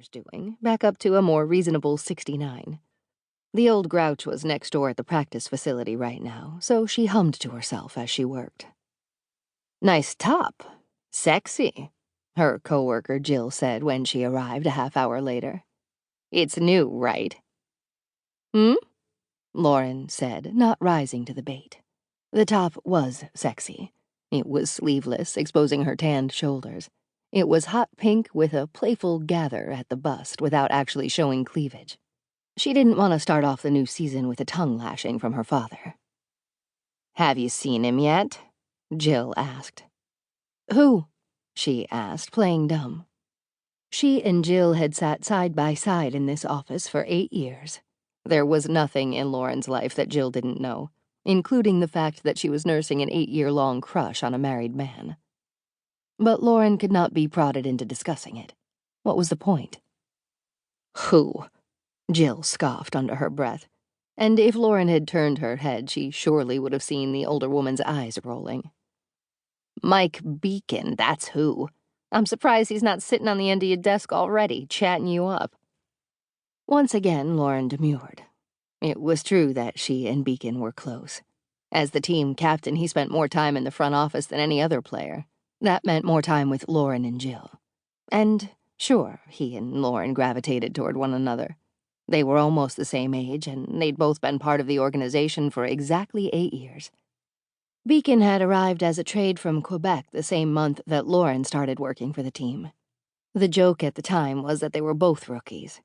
Bruisers doing, back up to a more reasonable 69. The old grouch was next door at the practice facility right now, so she hummed to herself as she worked. "Nice top. Sexy," her coworker Jill said when she arrived a half-hour later. "It's new, right?" "Hmm?" Lauren said, not rising to the bait. The top was sexy. It was sleeveless, exposing her tanned shoulders. It was hot pink with a playful gather at the bust without actually showing cleavage. She didn't want to start off the new season with a tongue lashing from her father. "Have you seen him yet?" Jill asked. "Who?" she asked, playing dumb. She and Jill had sat side by side in this office for 8 years. There was nothing in Lauren's life that Jill didn't know, including the fact that she was nursing an 8-year-long crush on a married man. But Lauren could not be prodded into discussing it. What was the point? "Who?" Jill scoffed under her breath, and if Lauren had turned her head, she surely would have seen the older woman's eyes rolling. "Mike Beacon, that's who. I'm surprised he's not sitting on the end of your desk already, chatting you up." Once again, Lauren demurred. It was true that she and Beacon were close. As the team captain, he spent more time in the front office than any other player. That meant more time with Lauren and Jill. And, sure, he and Lauren gravitated toward one another. They were almost the same age, and they'd both been part of the organization for exactly 8 years. Beacon had arrived as a trade from Quebec the same month that Lauren started working for the team. The joke at the time was that they were both rookies.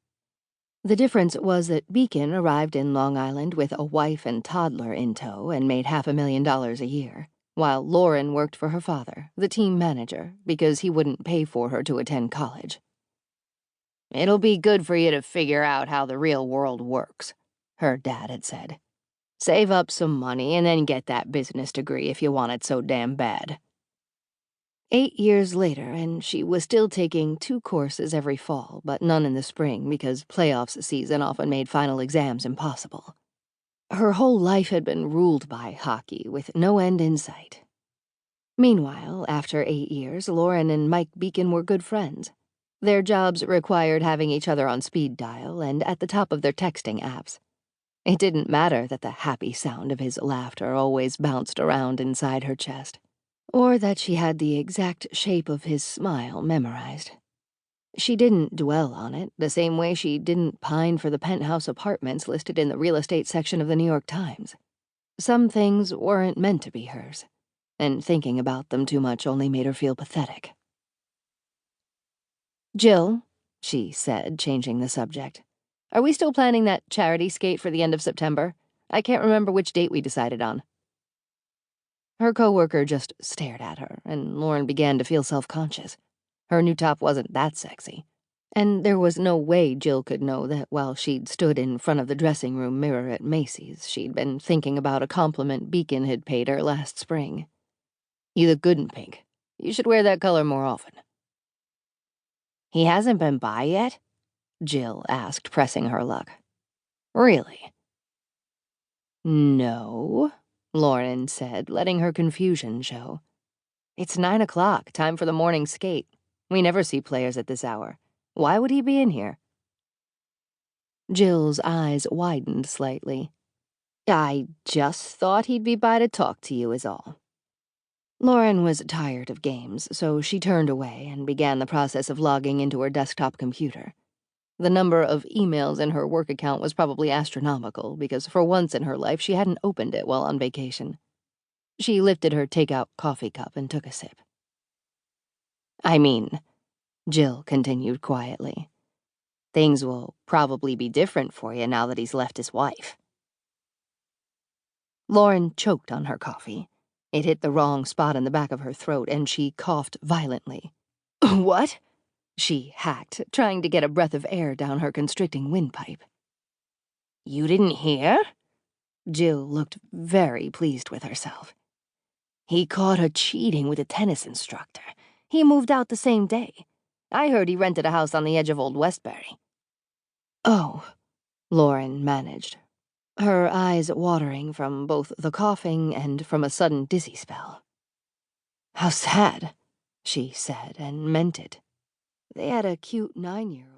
The difference was that Beacon arrived in Long Island with a wife and toddler in tow and made $500,000 a year, while Lauren worked for her father, the team manager, because he wouldn't pay for her to attend college. "It'll be good for you to figure out how the real world works," her dad had said. "Save up some money and then get that business degree if you want it so damn bad." 8 years later, and she was still taking 2 courses every fall, but none in the spring because playoffs season often made final exams impossible. Her whole life had been ruled by hockey, with no end in sight. Meanwhile, after 8 years, Lauren and Mike Beacon were good friends. Their jobs required having each other on speed dial and at the top of their texting apps. It didn't matter that the happy sound of his laughter always bounced around inside her chest, or that she had the exact shape of his smile memorized. She didn't dwell on it, the same way she didn't pine for the penthouse apartments listed in the real estate section of the New York Times. Some things weren't meant to be hers, and thinking about them too much only made her feel pathetic. "Jill," she said, changing the subject, "are we still planning that charity skate for the end of September? I can't remember which date we decided on." Her coworker just stared at her, and Lauren began to feel self-conscious. Her new top wasn't that sexy, and there was no way Jill could know that while she'd stood in front of the dressing room mirror at Macy's, she'd been thinking about a compliment Beacon had paid her last spring. "You look good in pink. You should wear that color more often." "He hasn't been by yet?" Jill asked, pressing her luck. "Really?" "No," Lauren said, letting her confusion show. "It's 9 o'clock, time for the morning skate. We never see players at this hour. Why would he be in here?" Jill's eyes widened slightly. "I just thought he'd be by to talk to you is all." Lauren was tired of games, so she turned away and began the process of logging into her desktop computer. The number of emails in her work account was probably astronomical, because for once in her life she hadn't opened it while on vacation. She lifted her takeout coffee cup and took a sip. "I mean," Jill continued quietly, "things will probably be different for you now that he's left his wife." Lauren choked on her coffee. It hit the wrong spot in the back of her throat, and she coughed violently. "What?" she hacked, trying to get a breath of air down her constricting windpipe. "You didn't hear?" Jill looked very pleased with herself. "He caught her cheating with a tennis instructor. He moved out the same day. I heard he rented a house on the edge of Old Westbury." "Oh," Lauren managed, her eyes watering from both the coughing and from a sudden dizzy spell. "How sad," she said, and meant it. They had a cute 9-year-old.